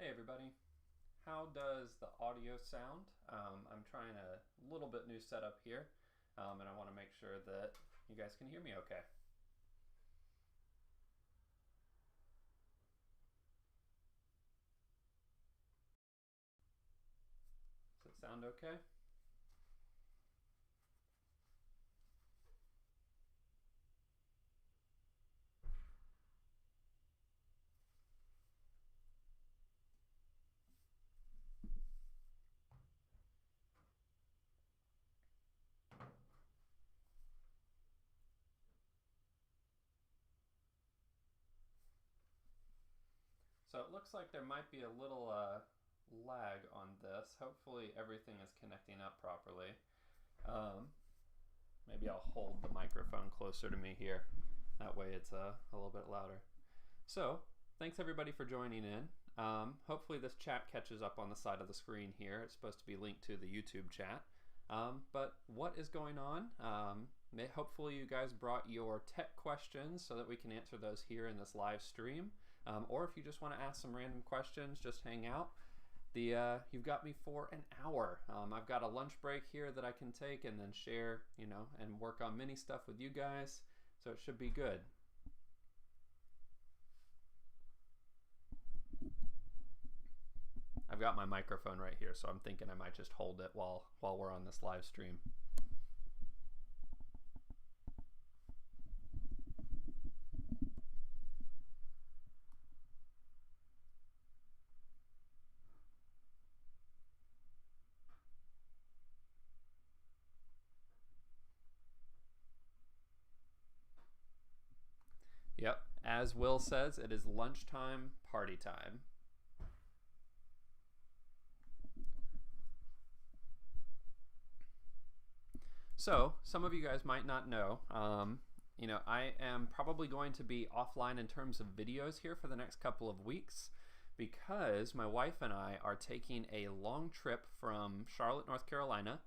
Hey everybody, how does the audio sound? I'm trying a little bit new setup here, and I want to make sure that you guys can hear me okay. Does it sound okay? So it looks like there might be a little lag on this. Hopefully everything is connecting up properly. Maybe I'll hold the microphone closer to me here. That way it's a little bit louder. So, thanks everybody for joining in. Hopefully this chat catches up on the side of the screen here. It's supposed to be linked to the YouTube chat. But what is going on? Hopefully you guys brought your tech questions so that we can answer those here in this live stream. Or if you just want to ask some random questions, just hang out. You've got me for an hour. I've got a lunch break here that I can take and then share, and work on mini stuff with you guys. So it should be good. I've got my microphone right here, so I'm thinking I might just hold it while we're on this live stream. Yep, as Will says, it is lunchtime, party time. So, some of you guys might not know, I am probably going to be offline in terms of videos here for the next couple of weeks because my wife and I are taking a long trip from Charlotte, North Carolina,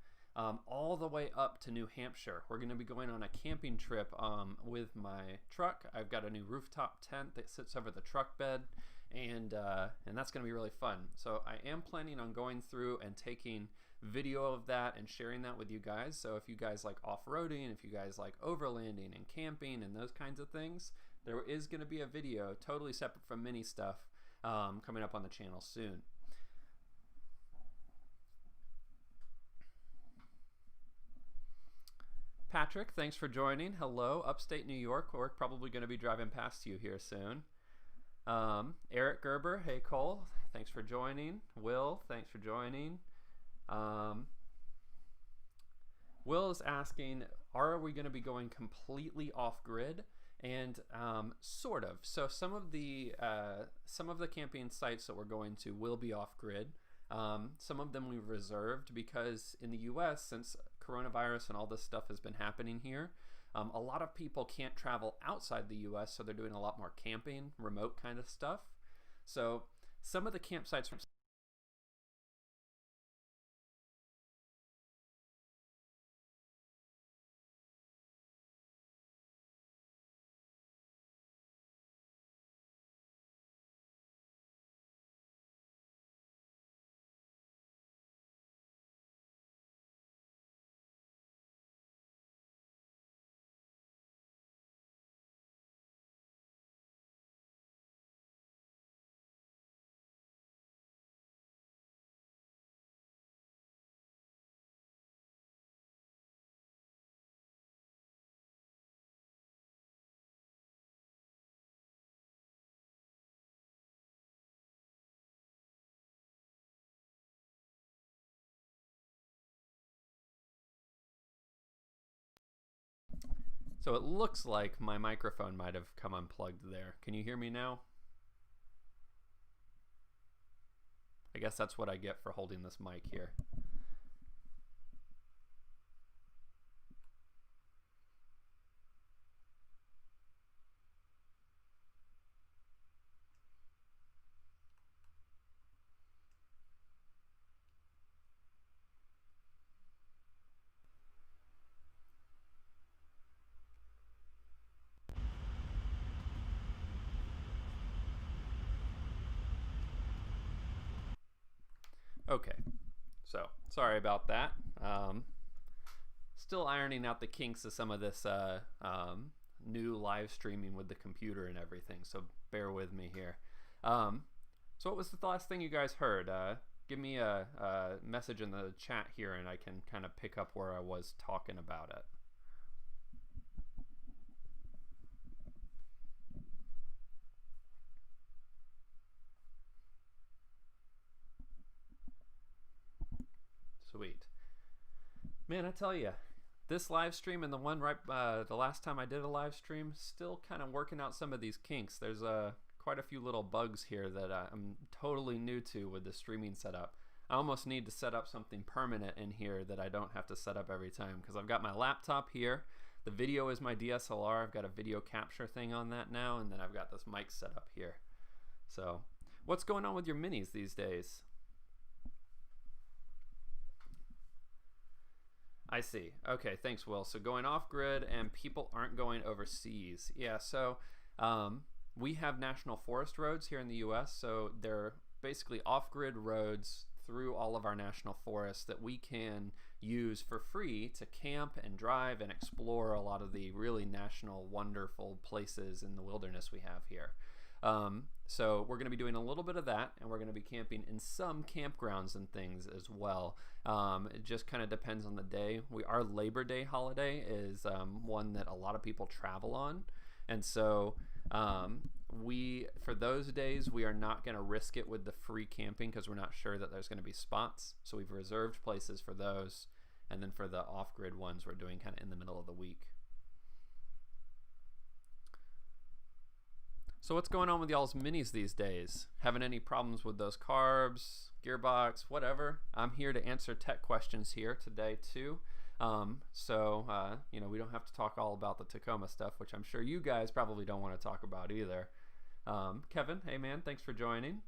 all the way up to New Hampshire. We're going to be going on a camping trip with my truck. I've got a new rooftop tent that sits over the truck bed, and that's going to be really fun. So I am planning on going through and taking video of that and sharing that with you guys. So if you guys like off-roading, if you guys like overlanding and camping and those kinds of things, there is going to be a video totally separate from mini stuff coming up on the channel soon. Patrick, thanks for joining. Hello, upstate New York. We're probably going to be driving past you here soon. Eric Gerber, hey Cole, thanks for joining. Will, thanks for joining. Will is asking, are we going to be going completely off grid? And sort of. So some of the camping sites that we're going to will be off grid. Some of them we've reserved because in the U.S., since coronavirus and all this stuff has been happening here, a lot of people can't travel outside the U.S., so they're doing a lot more camping, remote kind of stuff. So some of the campsites So it looks like my microphone might have come unplugged there. Can you hear me now? I guess that's what I get for holding this mic here. Okay, so sorry about that. Still ironing out the kinks of some of this new live streaming with the computer and everything, so bear with me here. So what was the last thing you guys heard? Give me a message in the chat here and I can kind of pick up where I was talking about it. Sweet. Man, I tell you, this live stream and the one right the last time I did a live stream, still kind of working out some of these kinks. There's quite a few little bugs here that I'm totally new to with the streaming setup. I almost need to set up something permanent in here that I don't have to set up every time, because I've got my laptop here. The video is my DSLR. I've got a video capture thing on that now, and then I've got this mic set up here. So what's going on with your minis these days? I see. Okay, thanks, Will. So going off grid and people aren't going overseas. Yeah, so we have national forest roads here in the US, so they're basically off-grid roads through all of our national forests that we can use for free to camp and drive and explore a lot of the really national wonderful places in the wilderness we have here. So we're going to be doing a little bit of that, and we're going to be camping in some campgrounds and things as well. It just kind of depends on the day. Our Labor Day holiday is one that a lot of people travel on, and so for those days we are not going to risk it with the free camping because we're not sure that there's going to be spots. So we've reserved places for those, and then for the off-grid ones we're doing kind of in the middle of the week. So what's going on with y'all's minis these days? Having any problems with those carbs, gearbox, whatever? I'm here to answer tech questions here today too. You know, we don't have to talk all about the Tacoma stuff, which I'm sure you guys probably don't want to talk about either. Kevin, hey man, thanks for joining.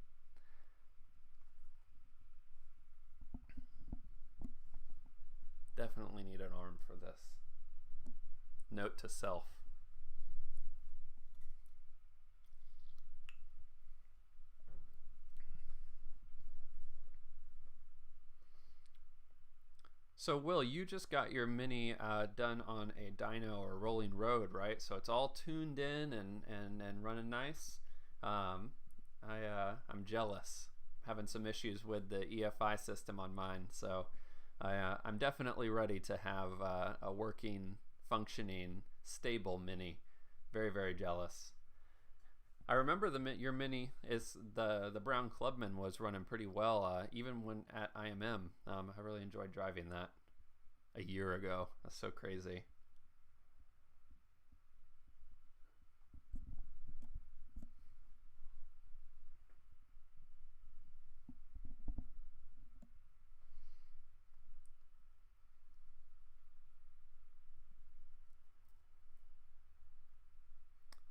Definitely need an arm for this. Note to self. So Will, you just got your Mini done on a dyno or rolling road, right? So it's all tuned in and running nice. I'm jealous. Having some issues with the EFI system on mine, so I'm definitely ready to have a working, functioning, stable Mini. Very, very jealous. I remember your Mini is the Brown Clubman was running pretty well, even when at IMM. I really enjoyed driving that a year ago. That's so crazy.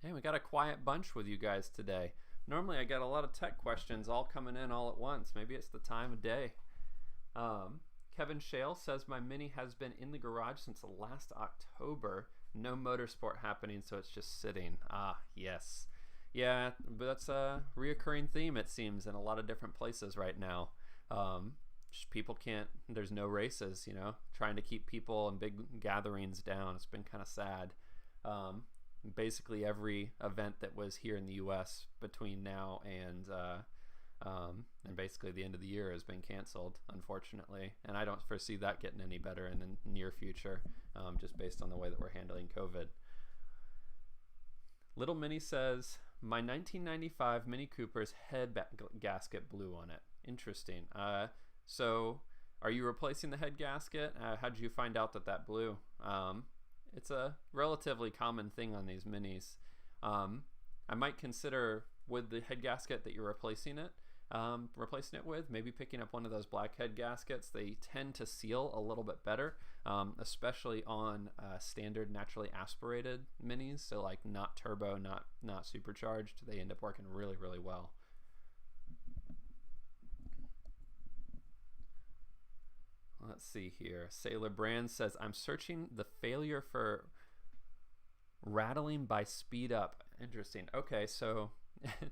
Hey, we got a quiet bunch with you guys today. Normally I get a lot of tech questions all coming in all at once. Maybe it's the time of day. Kevin Shale says my Mini has been in the garage since last October. No motorsport happening, so it's just sitting. Ah, yes. Yeah, but that's a reoccurring theme, it seems, in a lot of different places right now. People can't, there's no races, you know, trying to keep people and big gatherings down. It's been kind of sad. Basically every event that was here in the US between now and basically the end of the year has been canceled, unfortunately, and I don't foresee that getting any better in the near future, just based on the way that we're handling COVID. Little Minnie says my 1995 Mini Cooper's head gasket blew on it. Interesting. So are you replacing the head gasket? How did you find out that blew? It's a relatively common thing on these Minis. I might consider with the head gasket that you're replacing it with, maybe picking up one of those black head gaskets. They tend to seal a little bit better, especially on standard naturally aspirated Minis. So like not turbo, not supercharged. They end up working really, really well. Let's see here. Sailor Brand says, I'm searching the failure for rattling by speed up. Interesting. Okay, so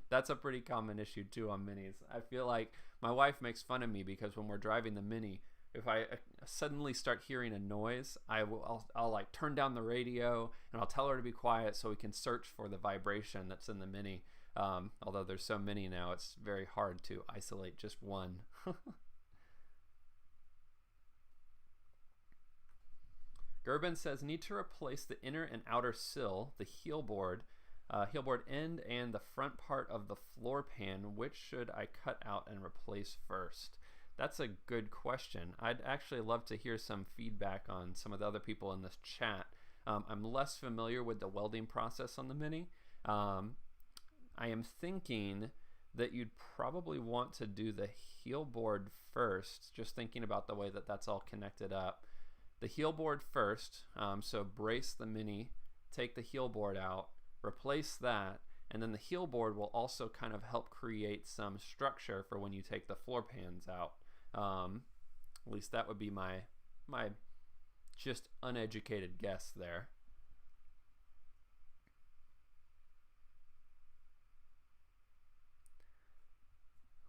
That's a pretty common issue too on minis. I feel like my wife makes fun of me because when we're driving the mini, if I suddenly start hearing a noise, I'll like turn down the radio and I'll tell her to be quiet so we can search for the vibration that's in the mini. Although there's so many now, it's very hard to isolate just one. Gerben says, need to replace the inner and outer sill, the heel board end, and the front part of the floor pan. Which should I cut out and replace first? That's a good question. I'd actually love to hear some feedback on some of the other people in this chat. I'm less familiar with the welding process on the Mini. I am thinking that you'd probably want to do the heel board first, just thinking about the way that that's all connected up. The heel board first, so brace the Mini, take the heel board out, replace that, and then the heel board will also kind of help create some structure for when you take the floor pans out. At least that would be my just uneducated guess there.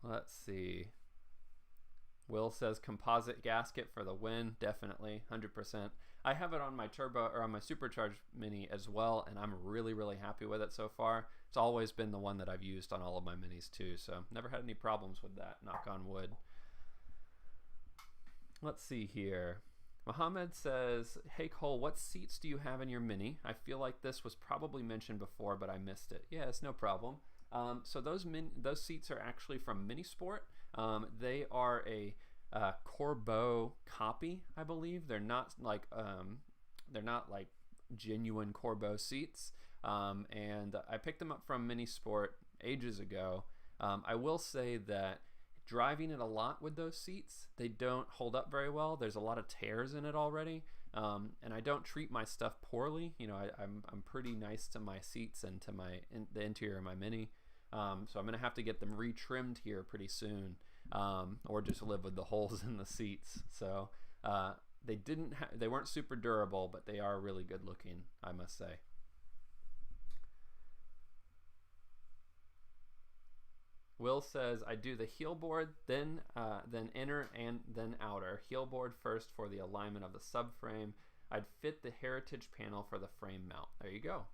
Let's see. Will says composite gasket for the win. Definitely, 100%. I have it on my turbo or on my supercharged Mini as well, and I'm really, really happy with it so far. It's always been the one that I've used on all of my Minis too, so never had any problems with that, knock on wood. Let's see here. Mohammed says, hey Cole, what seats do you have in your Mini? I feel like this was probably mentioned before, but I missed it. Yeah, it's no problem. So those seats are actually from Mini Sport. They are a Corbeau copy, I believe. They're not like genuine Corbeau seats. And I picked them up from Mini Sport ages ago. I will say that driving it a lot with those seats, they don't hold up very well. There's a lot of tears in it already. And I don't treat my stuff poorly. You know, I'm pretty nice to my seats and to the interior of my Mini. So I'm gonna have to get them retrimmed here pretty soon, or just live with the holes in the seats. So they weren't super durable, but they are really good looking, I must say. Will says, I do the heel board, then inner and then outer. Heel board first for the alignment of the subframe. I'd fit the Heritage panel for the frame mount. There you go.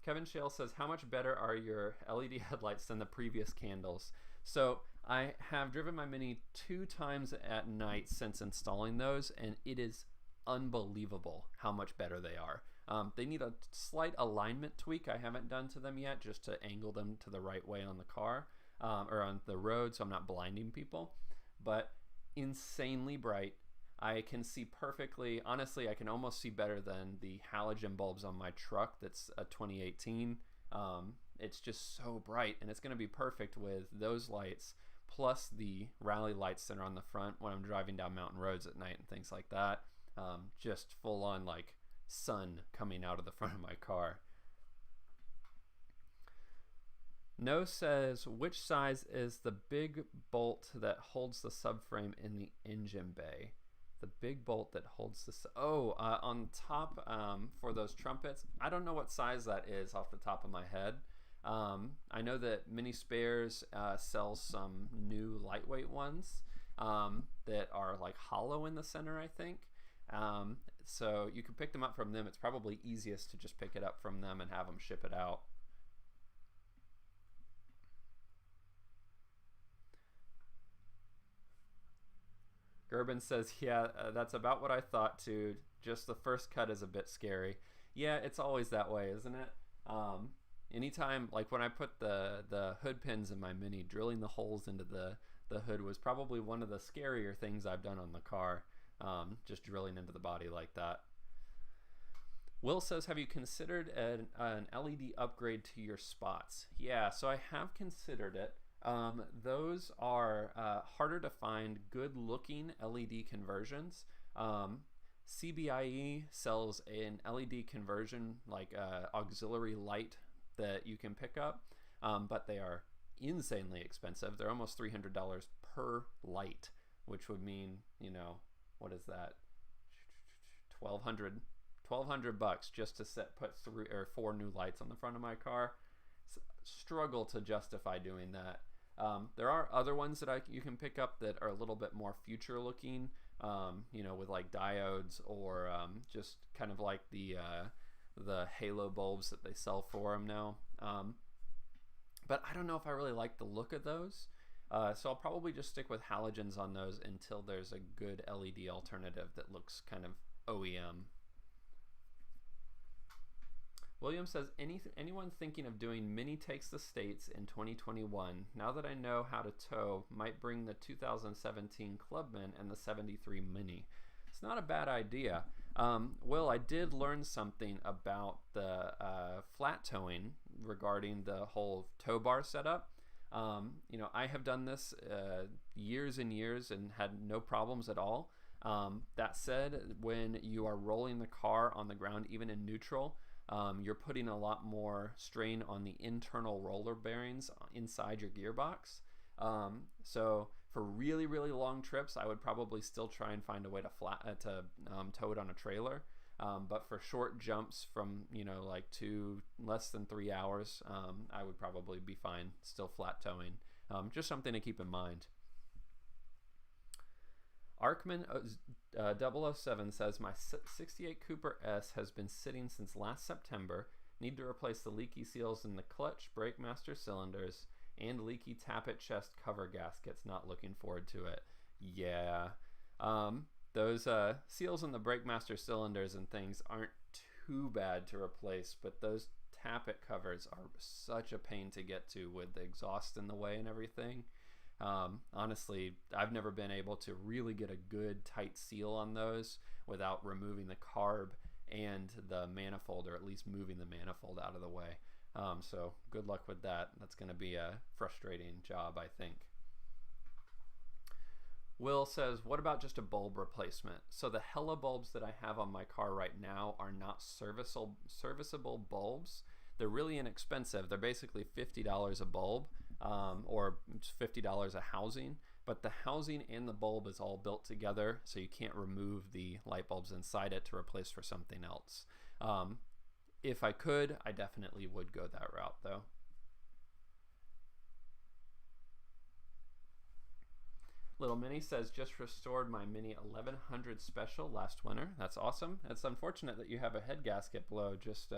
Kevin Shale says, how much better are your LED headlights than the previous candles? So I have driven my Mini 2 times at night since installing those, and it is unbelievable how much better they are. They need a slight alignment tweak I haven't done to them yet, just to angle them to the right way on the car, or on the road, so I'm not blinding people. But insanely bright. I can see perfectly. Honestly, I can almost see better than the halogen bulbs on my truck that's a 2018. It's just so bright, and it's going to be perfect with those lights, plus the rally lights that are on the front when I'm driving down mountain roads at night and things like that. Just full on like sun coming out of the front of my car. No says, which size is the big bolt that holds the subframe in the engine bay? The big bolt that holds this. On top for those trumpets. I don't know what size that is off the top of my head. I know that Mini Spares sells some new lightweight ones that are like hollow in the center, I think. So you can pick them up from them. It's probably easiest to just pick it up from them and have them ship it out. Gerben says, yeah, that's about what I thought too. Just the first cut is a bit scary. Yeah, it's always that way, isn't it? Anytime, like when I put the hood pins in my Mini, drilling the holes into the hood was probably one of the scarier things I've done on the car, just drilling into the body like that. Will says, have you considered an LED upgrade to your spots? Yeah, so I have considered it. Those are harder to find good looking LED conversions. CBIE sells an LED conversion, like auxiliary light that you can pick up, but they are insanely expensive. They're almost $300 per light, which would mean, you know, what is that? $1,200 bucks just to put 4 new lights on the front of my car. struggle to justify doing that. There are other ones that you can pick up that are a little bit more future looking, with like diodes or just kind of like the halo bulbs that they sell for them now. But I don't know if I really like the look of those. So I'll probably just stick with halogens on those until there's a good LED alternative that looks kind of OEM. William says, anyone thinking of doing mini takes the States in 2021, now that I know how to tow, might bring the 2017 Clubman and the 73 Mini. It's not a bad idea. Will, I did learn something about the flat towing regarding the whole tow bar setup. I have done this years and years and had no problems at all. That said, when you are rolling the car on the ground, even in neutral, you're putting a lot more strain on the internal roller bearings inside your gearbox. So for really, really long trips, I would probably still try and find a way to tow it on a trailer. But for short jumps from, like less than 3 hours, I would probably be fine still flat towing. Just something to keep in mind. Arkman 007 says, my 68 Cooper S has been sitting since last September. Need to replace the leaky seals in the clutch, brake master cylinders, and leaky tappet chest cover gaskets. Not looking forward to it. Yeah. Those seals in the brake master cylinders and things aren't too bad to replace, but those tappet covers are such a pain to get to with the exhaust in the way and everything. Honestly, I've never been able to really get a good tight seal on those without removing the carb and the manifold, or at least moving the manifold out of the way. So good luck with that. That's going to be a frustrating job, I think. Will says, what about just a bulb replacement? So the Hella bulbs that I have on my car right now are not serviceable bulbs. They're really inexpensive. They're basically $50 a bulb. Or $50 a housing, but the housing and the bulb is all built together, so you can't remove the light bulbs inside it to replace for something else. If I could, I definitely would go that route though. Little Minnie says, just restored my Mini 1100 Special last winter. That's awesome. It's unfortunate that you have a head gasket blow just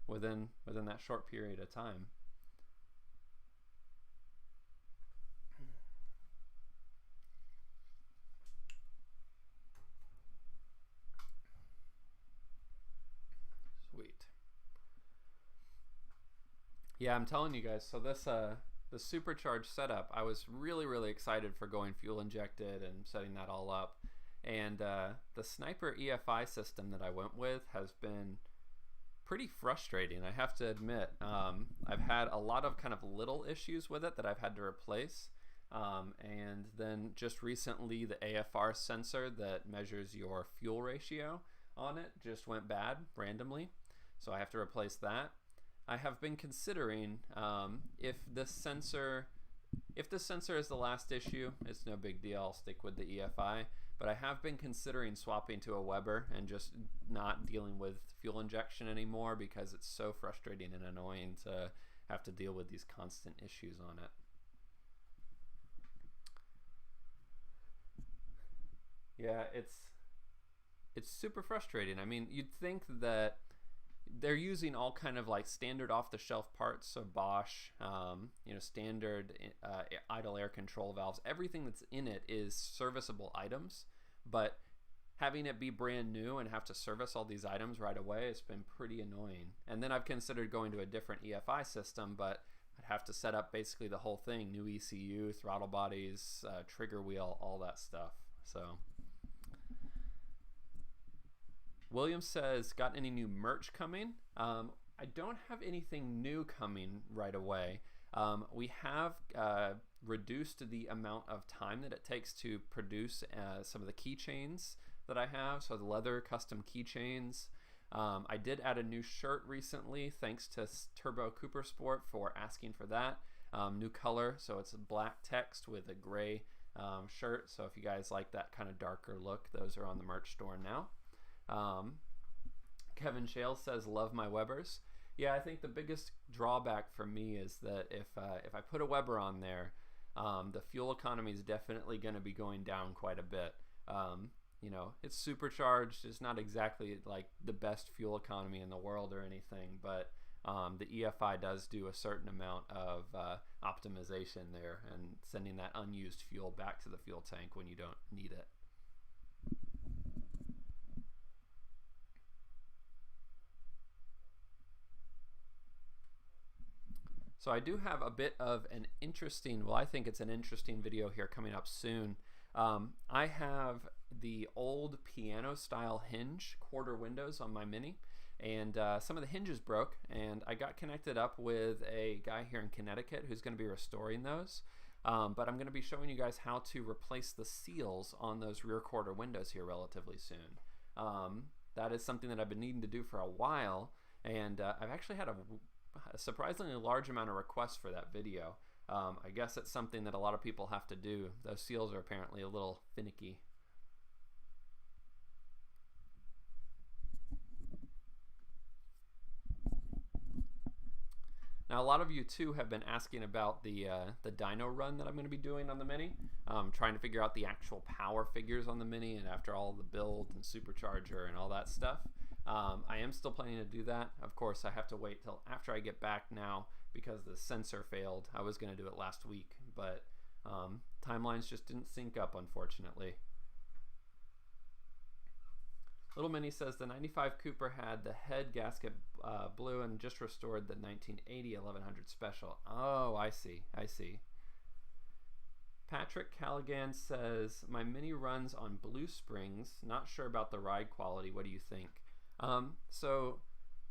within that short period of time. Yeah, I'm telling you guys, so this the supercharged setup, I was really, really excited for going fuel injected and setting that all up. And the Sniper EFI system that I went with has been pretty frustrating, I have to admit. I've had a lot of kind of little issues with it that I've had to replace. And then just recently, the AFR sensor that measures your fuel ratio on it just went bad randomly. So I have to replace that. I have been considering if this sensor is the last issue, it's no big deal. I'll stick with the EFI. But I have been considering swapping to a Weber and just not dealing with fuel injection anymore because it's so frustrating and annoying to have to deal with these constant issues on it. Yeah, it's super frustrating. I mean, you'd think that they're using all kind of like standard off-the-shelf parts, so Bosch, standard idle air control valves. Everything that's in it is serviceable items, but having it be brand new and have to service all these items right away, it's been pretty annoying. And then I've considered going to a different EFI system, but I'd have to set up basically the whole thing, new ECU, throttle bodies, trigger wheel, all that stuff. So William says, got any new merch coming? I don't have anything new coming right away. We have reduced the amount of time that it takes to produce some of the keychains that I have, so the leather custom keychains. I did add a new shirt recently, thanks to Turbo Cooper Sport for asking for that. New color, so it's a black text with a gray shirt, so if you guys like that kind of darker look, those are on the merch store now. Kevin Shales says, love my Webers. Yeah, I think the biggest drawback for me is that if I put a Weber on there, the fuel economy is definitely going to be going down quite a bit. You know, it's supercharged. It's not exactly like the best fuel economy in the world or anything, but the EFI does do a certain amount of optimization there and sending that unused fuel back to the fuel tank when you don't need it. So I do have a bit of an interesting, well, I think it's an interesting video here coming up soon. I have the old piano style hinge quarter windows on my Mini, and some of the hinges broke, and I got connected up with a guy here in Connecticut who's going to be restoring those. But I'm going to be showing you guys how to replace the seals on those rear quarter windows here relatively soon. That is something that I've been needing to do for a while, and I've actually had a surprisingly large amount of requests for that video. I guess it's something that a lot of people have to do. Those seals are apparently a little finicky. Now, a lot of you too have been asking about the dyno run that I'm going to be doing on the Mini, trying to figure out the actual power figures on the Mini, and after all the build and supercharger and all that stuff. I am still planning to do that. Of course, I have to wait till after I get back now because the sensor failed. I was going to do it last week, but timelines just didn't sync up, unfortunately. Little Minnie says the 95 Cooper had the head gasket blue and just restored the 1980 1100 Special. Oh, I see. I see. Patrick Callaghan says, my Mini runs on blue springs. Not sure about the ride quality. What do you think? So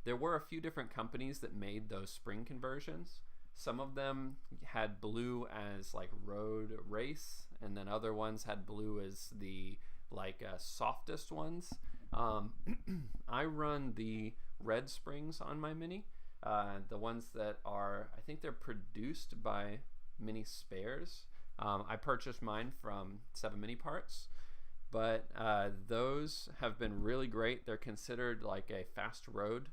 there were a few different companies that made those spring conversions. Some of them had blue as like road race, and then other ones had blue as the softest ones. I run the red springs on my Mini, the ones that are, I think they're produced by Mini Spares. I purchased mine from 7 Mini Parts. But those have been really great. They're considered like a fast road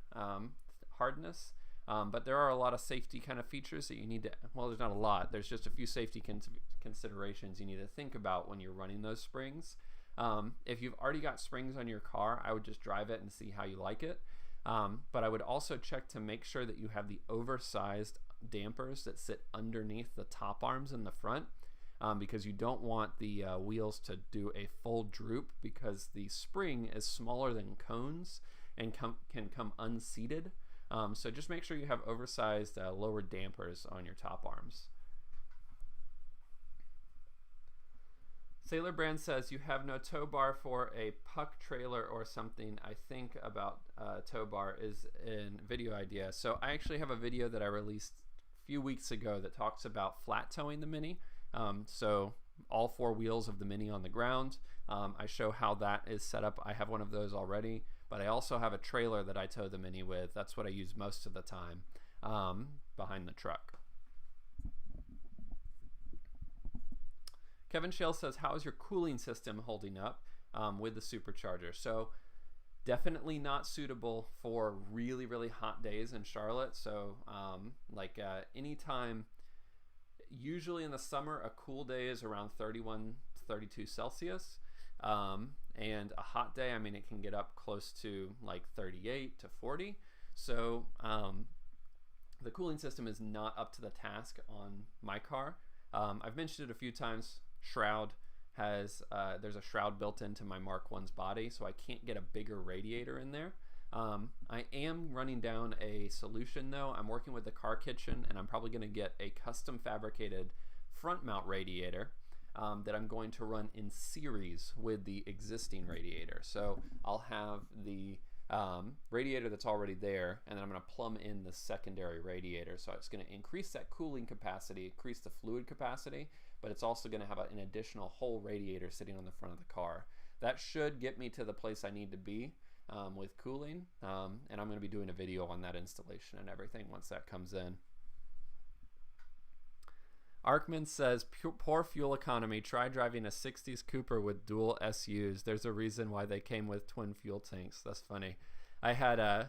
hardness, but there are a lot of safety kind of features that you need to, well, there's not a lot. There's just a few safety considerations you need to think about when you're running those springs. If you've already got springs on your car, I would just drive it and see how you like it. But I would also check to make sure that you have the oversized dampers that sit underneath the top arms in the front. Because you don't want the wheels to do a full droop because the spring is smaller than cones and can come unseated. So just make sure you have oversized lower dampers on your top arms. Sailor Brand says you have no tow bar for a puck trailer or something. I think about tow bar is a video idea. So I actually have a video that I released a few weeks ago that talks about flat towing the Mini. So all 4 wheels of the Mini on the ground. I show how that is set up. I have one of those already, but I also have a trailer that I tow the Mini with. That's what I use most of the time behind the truck. Kevin Shale says, how is your cooling system holding up with the supercharger? So definitely not suitable for really, really hot days in Charlotte. So anytime. Usually in the summer, a cool day is around 31 to 32 Celsius. And a hot day, I mean, it can get up close to like 38 to 40. So the cooling system is not up to the task on my car. I've mentioned it a few times. Shroud has, there's a shroud built into my Mark I's body, so I can't get a bigger radiator in there. I am running down a solution though. I'm working with the Car Kitchen, and I'm probably going to get a custom fabricated front mount radiator that I'm going to run in series with the existing radiator. So I'll have the radiator that's already there, and then I'm going to plumb in the secondary radiator. So it's going to increase that cooling capacity, increase the fluid capacity, but it's also going to have an additional whole radiator sitting on the front of the car. That should get me to the place I need to be with cooling, and I'm going to be doing a video on that installation and everything once that comes in. Arkman says, poor fuel economy. Try driving a 60s Cooper with dual SUs. There's a reason why they came with twin fuel tanks. That's funny. I had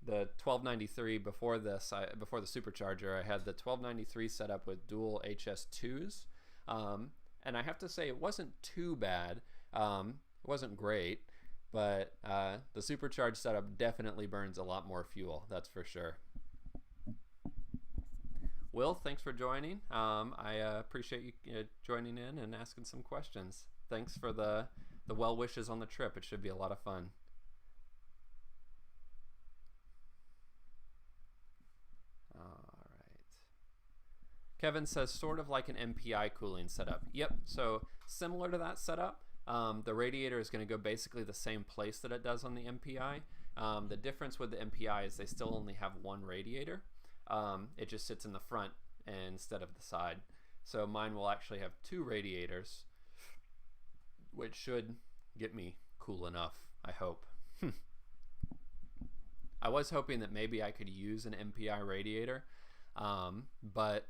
the 1293 before this, before the supercharger, I had the 1293 set up with dual HS2s, and I have to say it wasn't too bad. It wasn't great, but the supercharged setup definitely burns a lot more fuel, that's for sure. Will, thanks for joining. I appreciate you joining in and asking some questions. Thanks for the well wishes on the trip. It should be a lot of fun. All right. Kevin says sort of like an MPI cooling setup. Yep. So similar to that setup. The radiator is going to go basically the same place that it does on the MPI. The difference with the MPI is they still only have one radiator. It just sits in the front instead of the side. So mine will actually have two radiators, which should get me cool enough, I hope. I was hoping that maybe I could use an MPI radiator, but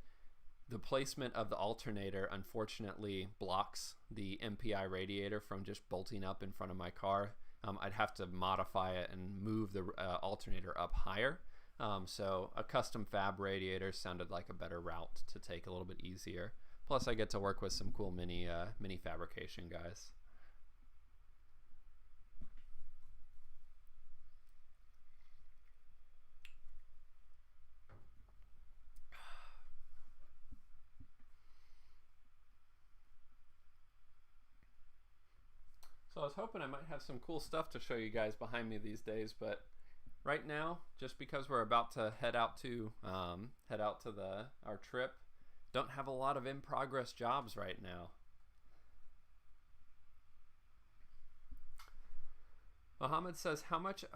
the placement of the alternator unfortunately blocks the MPI radiator from just bolting up in front of my car. I'd have to modify it and move the alternator up higher. So a custom fab radiator sounded like a better route to take, a little bit easier. Plus I get to work with some cool mini fabrication guys. So I was hoping I might have some cool stuff to show you guys behind me these days, but right now, just because we're about to head out to our trip, don't have a lot of in-progress jobs right now. Mohammed says, how much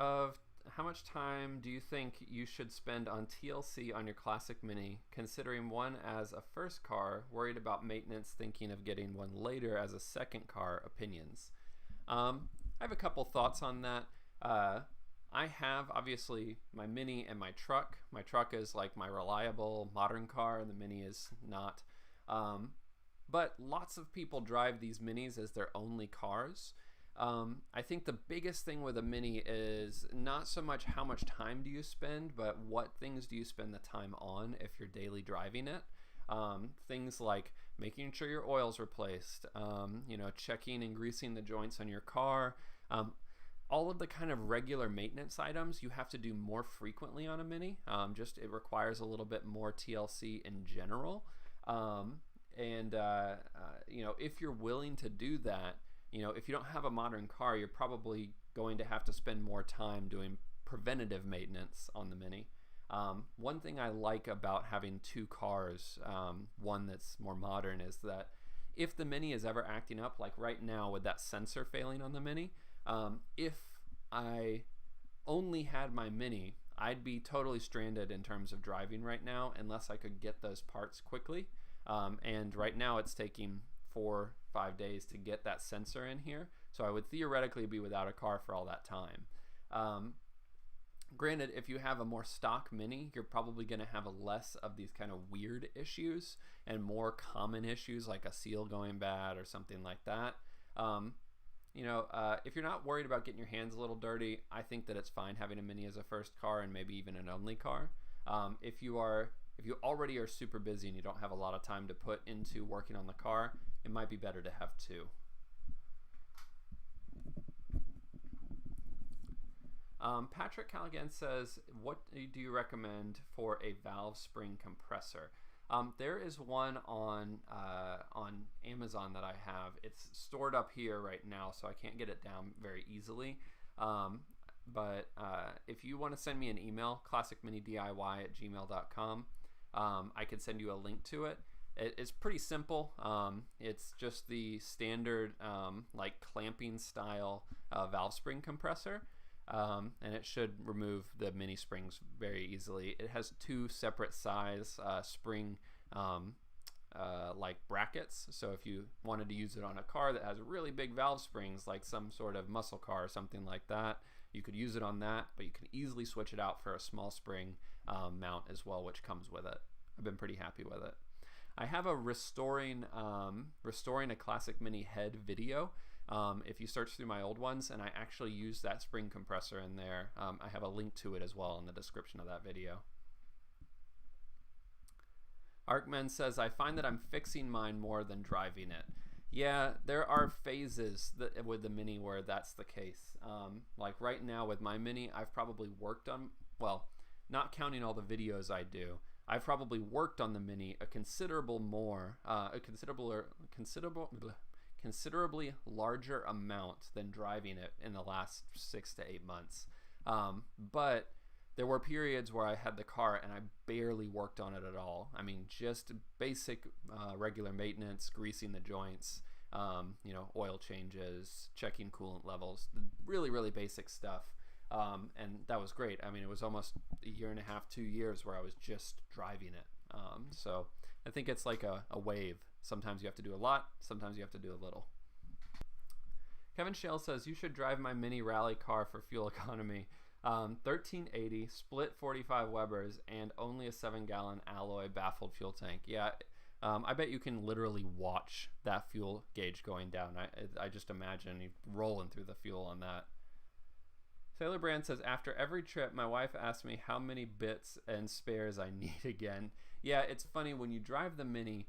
time do you think you should spend on TLC on your Classic Mini, considering one as a first car, worried about maintenance, thinking of getting one later as a second car, opinions? I have a couple thoughts on that. I have obviously my Mini and my truck. My truck is like my reliable modern car, and the Mini is not. But lots of people drive these Minis as their only cars. I think the biggest thing with a Mini is not so much how much time do you spend, but what things do you spend the time on if you're daily driving it. Things like making sure your oil's replaced, checking and greasing the joints on your car. All of the kind of regular maintenance items you have to do more frequently on a Mini. It requires a little bit more TLC in general. If you're willing to do that, if you don't have a modern car, you're probably going to have to spend more time doing preventative maintenance on the Mini. One thing I like about having two cars, one that's more modern, is that if the Mini is ever acting up, like right now with that sensor failing on the Mini, if I only had my Mini, I'd be totally stranded in terms of driving right now unless I could get those parts quickly. And right now it's taking 4-5 days to get that sensor in here, so I would theoretically be without a car for all that time. Granted, if you have a more stock Mini, you're probably going to have less of these kind of weird issues and more common issues like a seal going bad or something like that. If you're not worried about getting your hands a little dirty, I think that it's fine having a Mini as a first car and maybe even an only car. If you already are super busy and you don't have a lot of time to put into working on the car, it might be better to have two. Patrick Callaghan says, what do you recommend for a valve spring compressor? There is one on Amazon that I have. It's stored up here right now, so I can't get it down very easily. But if you want to send me an email, classicminidiy@gmail.com, I can send you a link to it. It's pretty simple. It's just the standard like clamping style valve spring compressor. And it should remove the mini springs very easily. It has two separate size spring like brackets, so if you wanted to use it on a car that has really big valve springs, like some sort of muscle car or something like that, you could use it on that, but you can easily switch it out for a small spring mount as well, which comes with it. I've been pretty happy with it. I have a restoring a Classic Mini head video. if you search through my old ones, and I actually use that spring compressor in there. I have a link to it as well in the description of that video. Arkman says, I find that I'm fixing mine more than driving it. Yeah, there are phases with the Mini where that's the case. Like right now with my Mini, I've probably worked on, well, not counting all the videos I do, I've probably worked on the Mini a considerably larger amount than driving it in the last 6 to 8 months. But there were periods where I had the car and I barely worked on it at all. I mean, just basic regular maintenance, greasing the joints, oil changes, checking coolant levels, really, really basic stuff. And that was great. I mean, it was almost a year and a half, 2 years where I was just driving it. So I think it's like a wave. Sometimes you have to do a lot, sometimes you have to do a little. Kevin Shale says, you should drive my Mini rally car for fuel economy. 1380, split 45 Webers, and only a 7-gallon alloy baffled fuel tank. Yeah, I bet you can literally watch that fuel gauge going down. I just imagine you rolling through the fuel on that. Sailor Brand says, after every trip, my wife asks me how many bits and spares I need again. Yeah, it's funny, when you drive the Mini,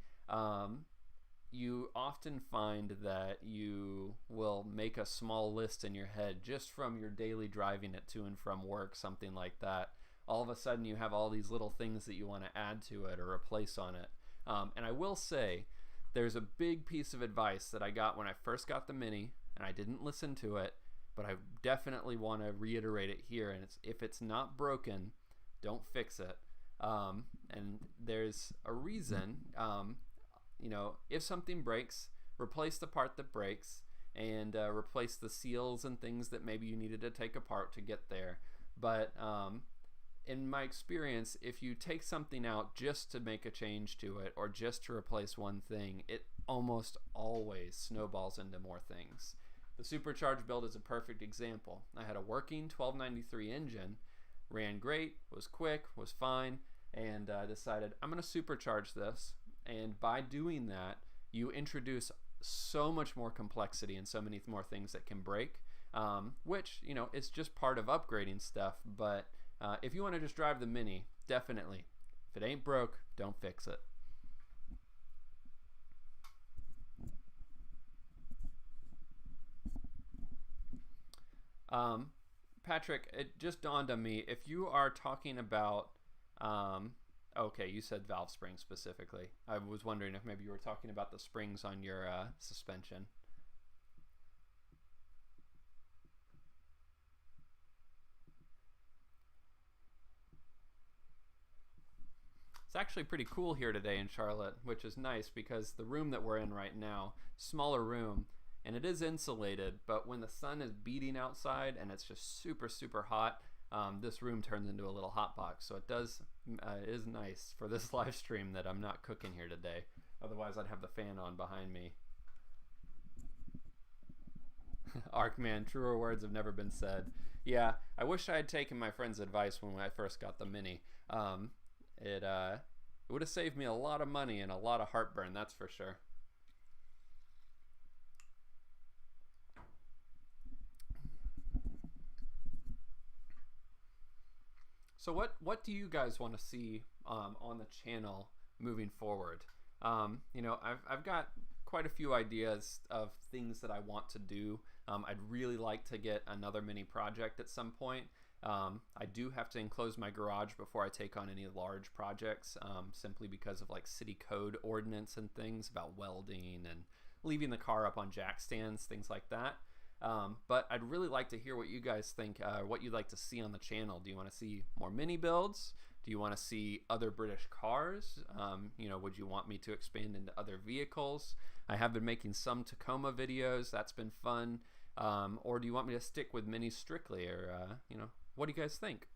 you often find that you will make a small list in your head just from your daily driving it to and from work, something like that. All of a sudden you have all these little things that you want to add to it or replace on it. And I will say, there's a big piece of advice that I got when I first got the Mini, and I didn't listen to it, but I definitely want to reiterate it here, and it's, if it's not broken, don't fix it. And there's a reason. If something breaks, replace the part that breaks, and replace the seals and things that maybe you needed to take apart to get there. But in my experience, if you take something out just to make a change to it or just to replace one thing, it almost always snowballs into more things. The supercharged build is a perfect example. I had a working 1293 engine, ran great, was quick, was fine, and decided I'm going to supercharge this. And by doing that, you introduce so much more complexity and so many more things that can break, which, it's just part of upgrading stuff. But if you want to just drive the Mini, definitely, if it ain't broke, don't fix it. Patrick, it just dawned on me, if you are talking about okay, you said valve springs specifically. I was wondering if maybe you were talking about the springs on your suspension. It's actually pretty cool here today in Charlotte, which is nice because the room that we're in right now, smaller room, and it is insulated, but when the sun is beating outside and it's just super, super hot, this room turns into a little hot box. So it is nice for this live stream that I'm not cooking here today. Otherwise, I'd have the fan on behind me. Arkman, truer words have never been said. Yeah, I wish I had taken my friend's advice when I first got the Mini. It would have saved me a lot of money and a lot of heartburn, that's for sure. So what do you guys want to see on the channel moving forward? I've got quite a few ideas of things that I want to do. I'd really like to get another Mini project at some point. I do have to enclose my garage before I take on any large projects, simply because of like city code ordinance and things about welding and leaving the car up on jack stands, things like that. But I'd really like to hear what you guys think, what you'd like to see on the channel. Do you want to see more Mini builds? Do you want to see other British cars? Would you want me to expand into other vehicles? I have been making some Tacoma videos. That's been fun. Or do you want me to stick with Minis strictly? Or, what do you guys think?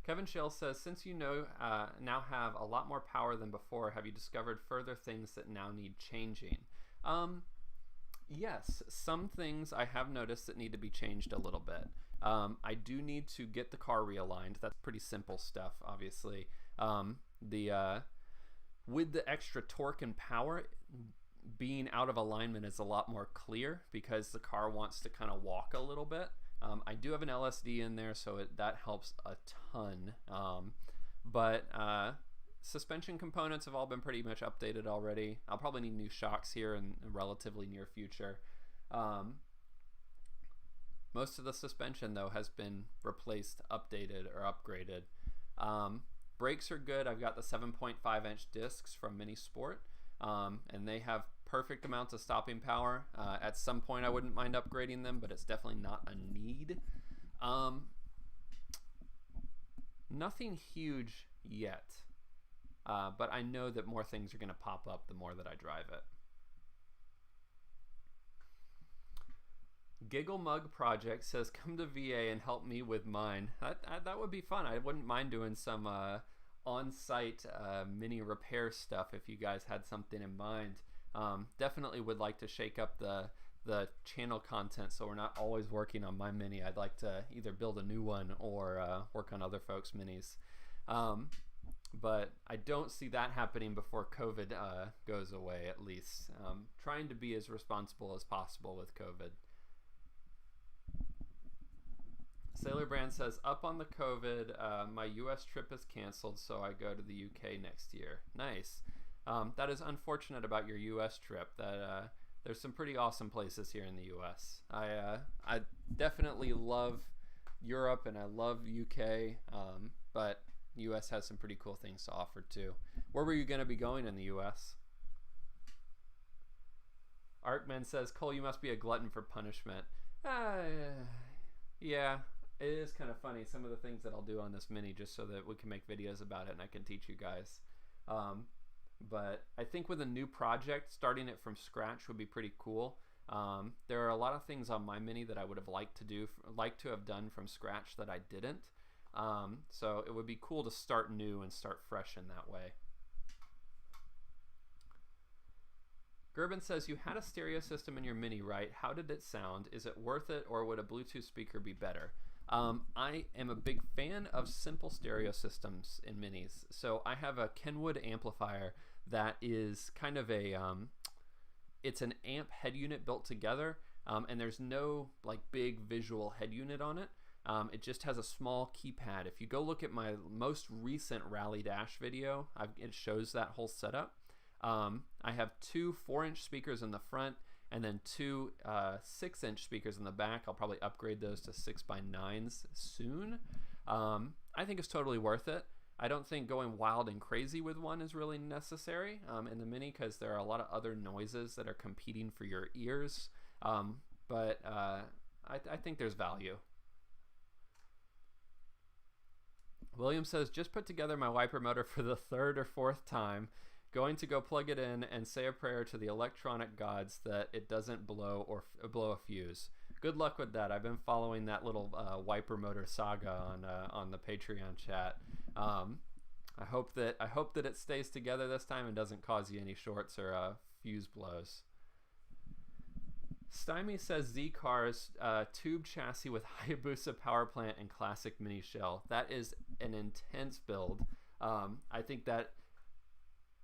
Kevin Shale says, since you now have a lot more power than before, have you discovered further things that now need changing? Yes, some things I have noticed that need to be changed a little bit. I do need to get the car realigned. That's pretty simple stuff, obviously. With the extra torque and power, being out of alignment is a lot more clear because the car wants to kind of walk a little bit. I do have an LSD in there, so that helps a ton. But suspension components have all been pretty much updated already. I'll probably need new shocks here in the relatively near future. Most of the suspension, though, has been replaced, updated, or upgraded. Brakes are good. I've got the 7.5-inch discs from Mini Sport, and they have perfect amounts of stopping power. At some point, I wouldn't mind upgrading them, but it's definitely not a need. Nothing huge yet, but I know that more things are going to pop up the more that I drive it. Giggle Mug Project says, come to VA and help me with mine. That would be fun. I wouldn't mind doing some on-site mini repair stuff if you guys had something in mind. Definitely would like to shake up the channel content so we're not always working on my mini. I'd like to either build a new one or work on other folks' minis. But I don't see that happening before COVID goes away, at least. Trying to be as responsible as possible with COVID. Sailor Brand says, up on the COVID, my US trip is canceled, so I go to the UK next year. Nice. That is unfortunate about your US trip. That there's some pretty awesome places here in the US. I definitely love Europe and I love UK, but US has some pretty cool things to offer too. Where were you going to be going in the US? Arkman says, Cole, you must be a glutton for punishment. Yeah. It is kind of funny, some of the things that I'll do on this mini just so that we can make videos about it and I can teach you guys. But I think with a new project, starting it from scratch would be pretty cool. There are a lot of things on my mini that I would have liked to have done from scratch that I didn't. So it would be cool to start new and start fresh in that way. Gerben says, you had a stereo system in your mini, right? How did it sound? Is it worth it, or would a Bluetooth speaker be better? I am a big fan of simple stereo systems in minis. So I have a Kenwood amplifier that is kind of it's an amp head unit built together, and there's no like big visual head unit on it. It just has a small keypad. If you go look at my most recent Rally Dash video, it shows that whole setup. I have two 4-inch speakers in the front and then two 6-inch speakers in the back. I'll probably upgrade those to 6x9s soon. I think it's totally worth it. I don't think going wild and crazy with one is really necessary in the Mini because there are a lot of other noises that are competing for your ears. But I think there's value. William says, just put together my wiper motor for the 3rd or 4th time. Going to go plug it in and say a prayer to the electronic gods that it doesn't blow a fuse. Good luck with that. I've been following that little wiper motor saga on the Patreon chat. I hope that it stays together this time and doesn't cause you any shorts or fuse blows. Stymie says Z-Cars tube chassis with Hayabusa power plant and classic mini shell. That is an intense build. I think that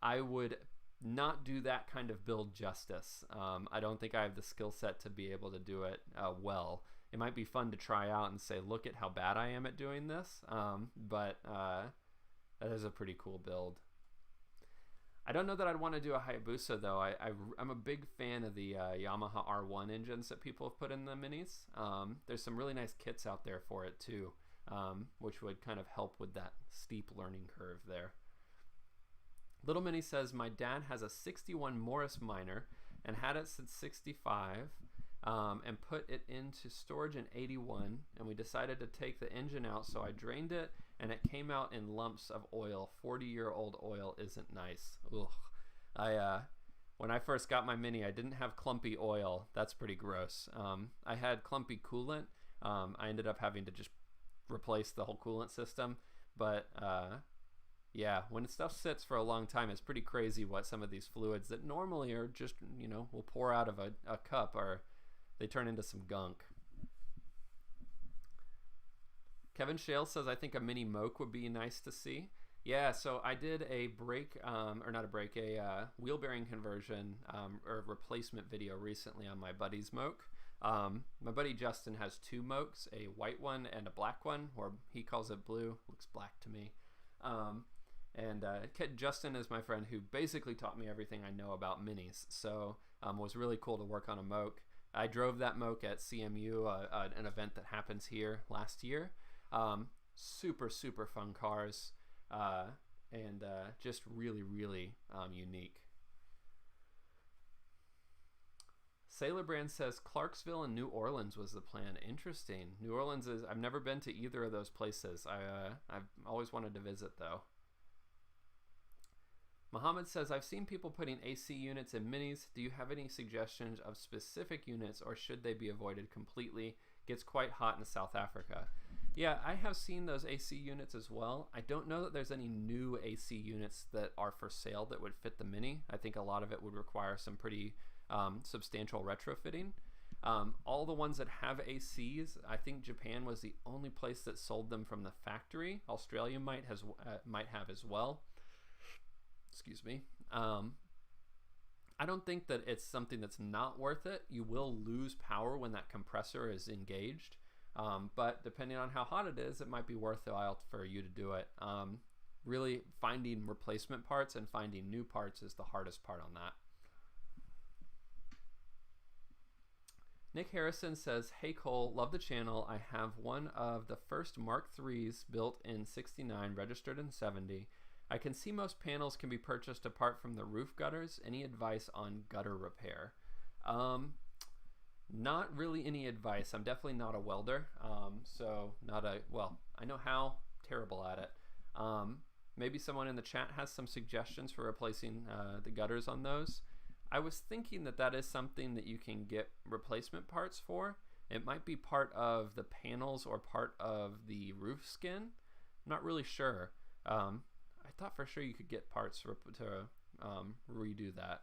I would not do that kind of build justice. I don't think I have the skill set to be able to do it well. It might be fun to try out and say, look at how bad I am at doing this, but that is a pretty cool build. I don't know that I'd want to do a Hayabusa though. I'm a big fan of the Yamaha R1 engines that people have put in the minis. There's some really nice kits out there for it too, which would kind of help with that steep learning curve there. Little Minnie says, my dad has a 61 Morris Minor and had it since 65 and put it into storage in 81, and we decided to take the engine out, so I drained it and it came out in lumps of oil. 40-year-old oil isn't nice. Ugh. When I first got my Mini, I didn't have clumpy oil. That's pretty gross. I had clumpy coolant. I ended up having to just replace the whole coolant system, but yeah, when stuff sits for a long time, it's pretty crazy what some of these fluids that normally are just, will pour out of a cup, they turn into some gunk. Kevin Shale says, I think a mini moke would be nice to see. Yeah, so I did a brake, or not a brake, a wheel bearing conversion or replacement video recently on my buddy's Moke. My buddy Justin has two Mokes, a white one and a black one, or he calls it blue. Looks black to me. And Justin is my friend who basically taught me everything I know about minis. So it was really cool to work on a Moke. I drove that Moke at CMU, an event that happens here last year. Super, super fun cars. And just really, really unique. Sailor Brand says Clarksville and New Orleans was the plan. Interesting. New Orleans is, I've never been to either of those places. I've always wanted to visit though. Muhammad says, I've seen people putting AC units in minis. Do you have any suggestions of specific units, or should they be avoided completely? Gets quite hot in South Africa. Yeah, I have seen those AC units as well. I don't know that there's any new AC units that are for sale that would fit the Mini. I think a lot of it would require some pretty substantial retrofitting. All the ones that have ACs, I think Japan was the only place that sold them from the factory. Australia might have as well. Excuse me. I don't think that it's something that's not worth it. You will lose power when that compressor is engaged. But depending on how hot it is, it might be worthwhile for you to do it. Really finding replacement parts and finding new parts is the hardest part on that. Nick Harrison says, hey Cole, love the channel. I have one of the first Mark IIIs built in 69, registered in 70. I can see most panels can be purchased apart from the roof gutters. Any advice on gutter repair? Not really any advice. I'm definitely not a welder, so I know how, terrible at it. Maybe someone in the chat has some suggestions for replacing the gutters on those. I was thinking that is something that you can get replacement parts for. It might be part of the panels or part of the roof skin. I'm not really sure. I thought for sure you could get parts to redo that.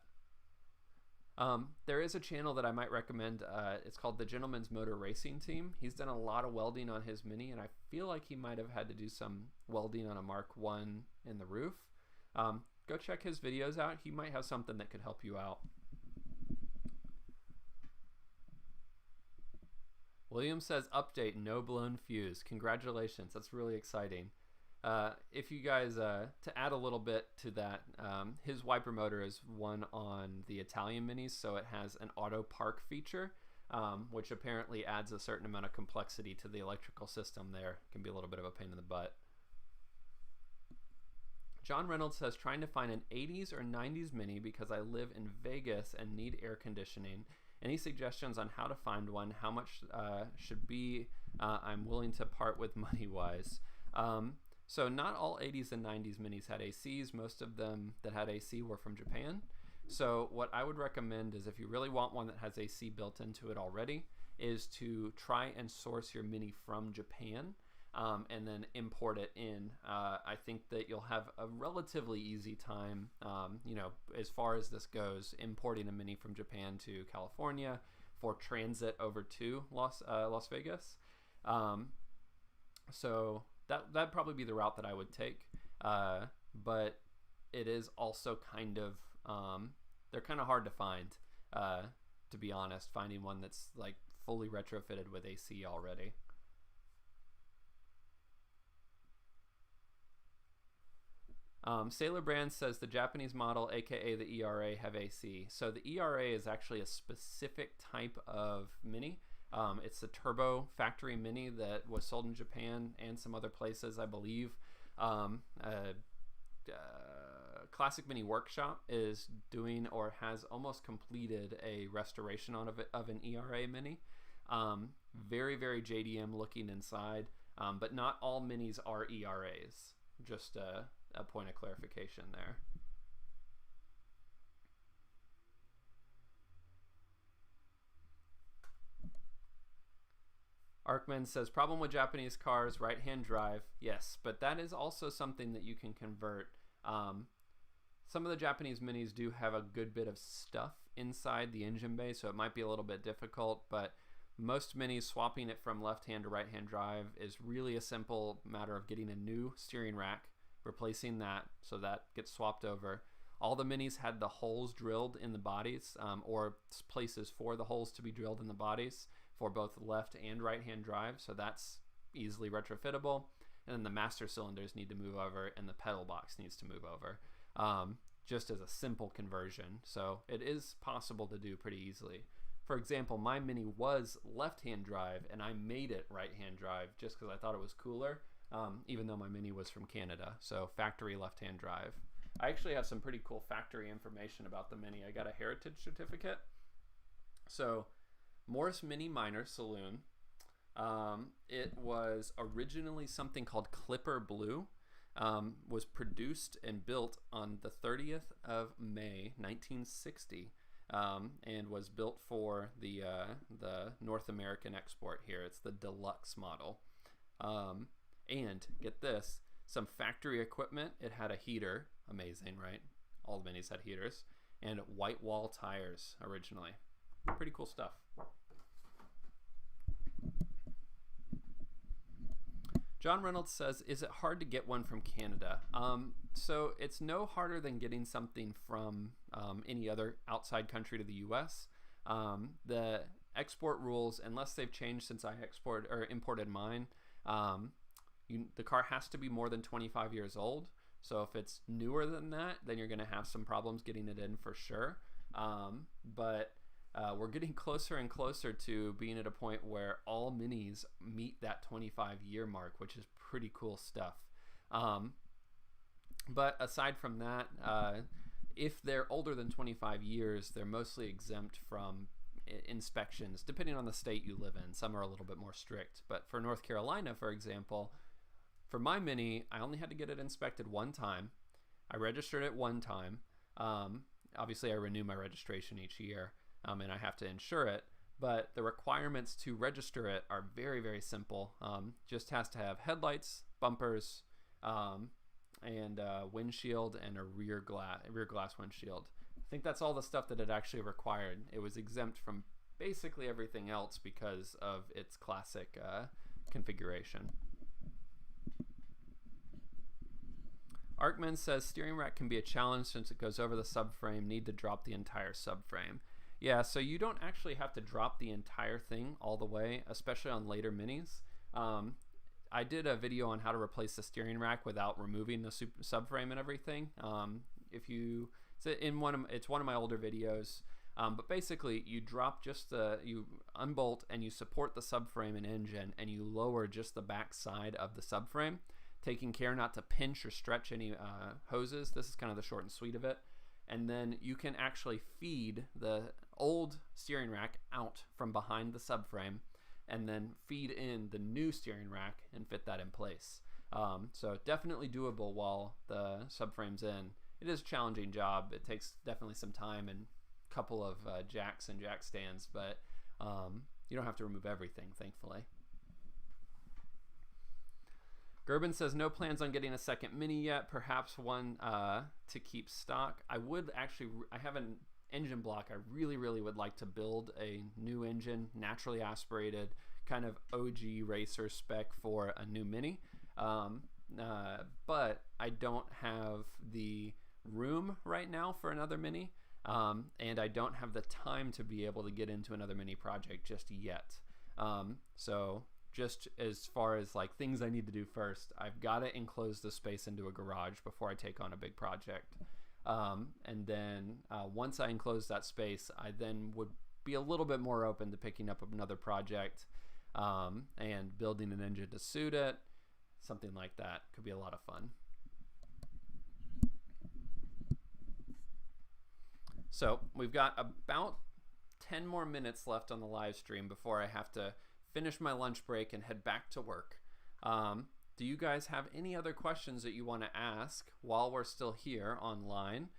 There is a channel that I might recommend. It's called The Gentleman's Motor Racing Team. He's done a lot of welding on his Mini, and I feel like he might have had to do some welding on a Mark I in the roof. Go check his videos out. He might have something that could help you out. William says, update, no blown fuse. Congratulations. That's really exciting. If you guys, to add a little bit to that, his wiper motor is one on the Italian Minis, so it has an auto park feature, which apparently adds a certain amount of complexity to the electrical system there. It can be a little bit of a pain in the butt. John Reynolds says, trying to find an 80s or 90s Mini because I live in Vegas and need air conditioning. Any suggestions on how to find one? How much should be I'm willing to part with money-wise? So not all 80s and 90s Minis had ACs. Most of them that had AC were from Japan. So what I would recommend is, if you really want one that has AC built into it already, is to try and source your Mini from Japan and then import it in. I think that you'll have a relatively easy time, as far as this goes, importing a Mini from Japan to California for transit over to Las Vegas. So that'd probably be the route that I would take. But it is also kind of, they're kind of hard to find, to be honest, finding one that's like fully retrofitted with AC already. Sailor Brand says the Japanese model, aka the ERA, have AC. So the ERA is actually a specific type of Mini. It's a turbo factory Mini that was sold in Japan and some other places, I believe. Classic Mini Workshop is doing, or has almost completed, a restoration of an ERA Mini. Very, very JDM looking inside, but not all Minis are ERAs. Just a point of clarification there. Arkman says, problem with Japanese cars, right-hand drive. Yes, but that is also something that you can convert. Some of the Japanese Minis do have a good bit of stuff inside the engine bay, so it might be a little bit difficult, but most Minis, swapping it from left-hand to right-hand drive is really a simple matter of getting a new steering rack, replacing that, so that gets swapped over. All the Minis had the holes drilled in the bodies, or places for the holes to be drilled in the bodies for both left and right hand drive, so that's easily retrofittable. And then the master cylinders need to move over, and the pedal box needs to move over, just as a simple conversion. So it is possible to do pretty easily. For example, my Mini was left-hand drive, and I made it right-hand drive just because I thought it was cooler, even though my Mini was from Canada. So factory left-hand drive. I actually have some pretty cool factory information about the Mini. I got a heritage certificate. So Morris Mini Minor Saloon. It was originally something called Clipper Blue. Was produced and built on the 30th of May 1960, and was built for the North American export here. It's the deluxe model. And get this, some factory equipment. It had a heater. Amazing, right? All the Minis had heaters. And white wall tires originally. Pretty cool stuff. John Reynolds says, is it hard to get one from Canada? So it's no harder than getting something from any other outside country to the US. The export rules, unless they've changed since I imported mine, the car has to be more than 25 years old. So if it's newer than that, then you're going to have some problems getting it in for sure. But we're getting closer and closer to being at a point where all Minis meet that 25-year mark, which is pretty cool stuff. But aside from that, if they're older than 25 years, they're mostly exempt from inspections, depending on the state you live in. Some are a little bit more strict. But for North Carolina, for example, for my Mini, I only had to get it inspected one time. I registered it one time. Obviously, I renew my registration each year. And I have to insure it, but the requirements to register it are very, very simple. Just has to have headlights, bumpers, and windshield, and a rear glass windshield. I think that's all the stuff that it actually required. It was exempt from basically everything else because of its classic configuration. Arkman says steering rack can be a challenge since it goes over the subframe. Need to drop the entire subframe. Yeah, so you don't actually have to drop the entire thing all the way, especially on later Minis. I did a video on how to replace the steering rack without removing the subframe and everything. It's one of my older videos. But basically, you drop you unbolt and you support the subframe and engine, and you lower just the back side of the subframe, taking care not to pinch or stretch any hoses. This is kind of the short and sweet of it. And then you can actually feed the old steering rack out from behind the subframe, and then feed in the new steering rack and fit that in place. So definitely doable while the subframe's in. It is a challenging job. It takes definitely some time and a couple of jacks and jack stands, but you don't have to remove everything, thankfully. Gerben says no plans on getting a second Mini yet, perhaps one to keep stock. I have an engine block. I really would like to build a new engine, naturally aspirated, kind of OG racer spec for a new Mini. But I don't have the room right now for another Mini, and I don't have the time to be able to get into another Mini project just yet. So just as far as like things I need to do first, I've got to enclose the space into a garage before I take on a big project. And then once I enclose that space, I then would be a little bit more open to picking up another project and building an engine to suit it. Something like that could be a lot of fun. So we've got about 10 more minutes left on the live stream before I have to finish my lunch break and head back to work. Do you guys have any other questions that you want to ask while we're still here online?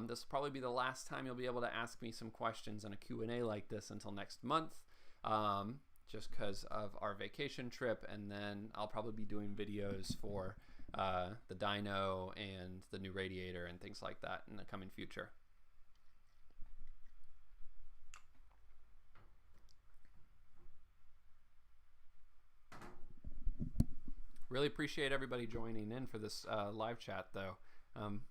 This will probably be the last time you'll be able to ask me some questions in a Q&A like this until next month, just because of our vacation trip, and then I'll probably be doing videos for the dyno and the new radiator and things like that in the coming future. Really appreciate everybody joining in for this live chat, though.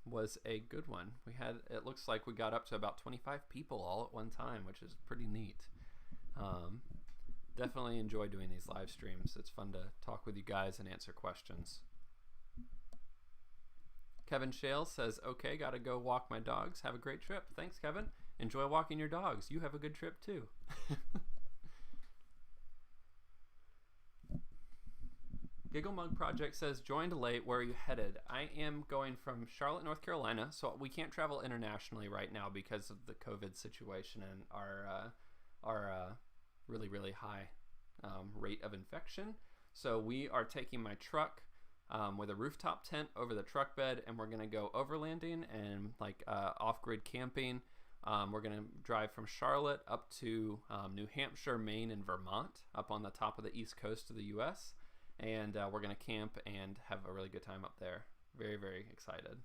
Was a good one. We had, it looks like we got up to about 25 people all at one time, which is pretty neat. Definitely enjoy doing these live streams. It's fun to talk with you guys and answer questions. Kevin Shale says, okay, gotta go walk my dogs. Have a great trip. Thanks, Kevin. Enjoy walking your dogs. You have a good trip too. Giggle Mug Project says, joined late. Where are you headed? I am going from Charlotte, North Carolina, so we can't travel internationally right now because of the COVID situation and our really, really high rate of infection. So we are taking my truck with a rooftop tent over the truck bed, and we're going to go overlanding and like off-grid camping. We're going to drive from Charlotte up to New Hampshire, Maine, and Vermont, up on the top of the east coast of the U.S., and we're going to camp and have a really good time up there. Very, very excited.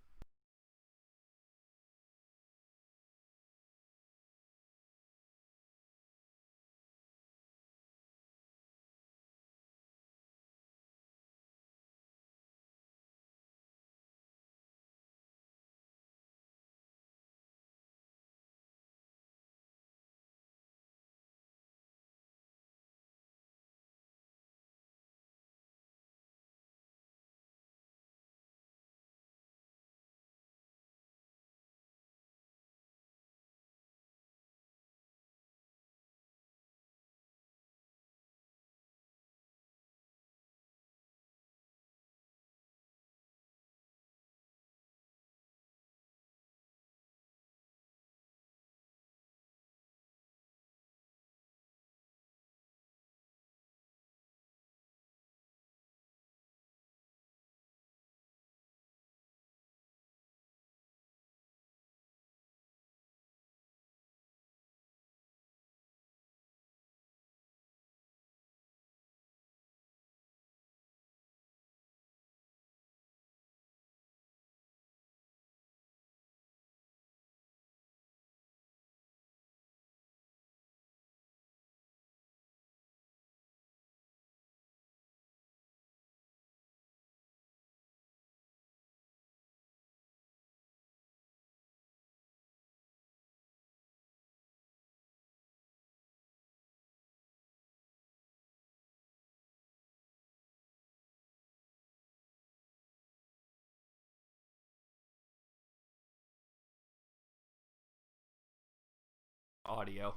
Audio.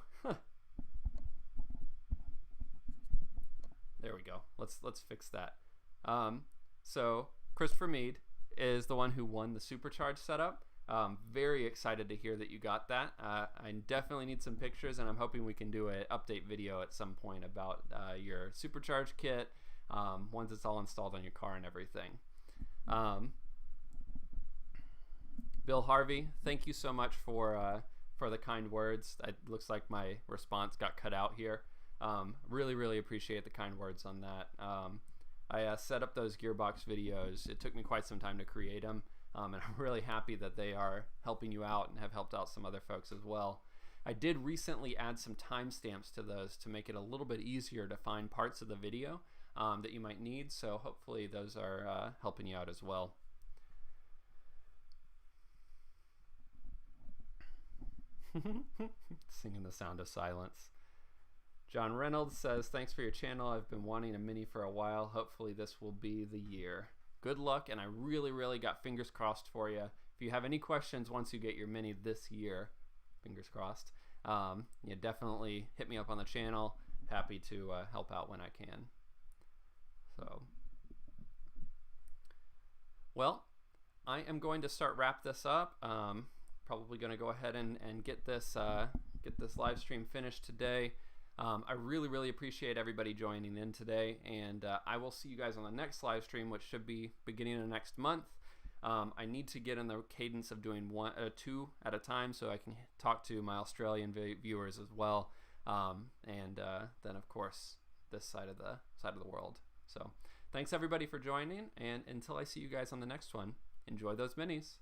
There we go. Let's fix that. So Christopher Mead is the one who won the supercharge setup. Very excited to hear that you got that. I definitely need some pictures, and I'm hoping we can do an update video at some point about your supercharge kit once it's all installed on your car and everything. Bill Harvey, thank you so much for the kind words. It looks like my response got cut out here. Really, really appreciate the kind words on that. I set up those gearbox videos. It took me quite some time to create them, and I'm really happy that they are helping you out and have helped out some other folks as well. I did recently add some timestamps to those to make it a little bit easier to find parts of the video that you might need, so hopefully those are helping you out as well. Singing the sound of silence. John Reynolds says, thanks for your channel. I've been wanting a Mini for a while. Hopefully this will be the year. Good luck, and I really, really got fingers crossed for you. If you have any questions once you get your Mini this year, fingers crossed, you definitely hit me up on the channel. Happy to help out when I can. So, well, I am going to wrap this up. Probably going to go ahead and get this live stream finished today. I really, really appreciate everybody joining in today, and I will see you guys on the next live stream, which should be beginning of next month. I need to get in the cadence of doing two at a time so I can talk to my Australian viewers as well, and then of course this side of the world. So thanks everybody for joining, and until I see you guys on the next one, enjoy those minis.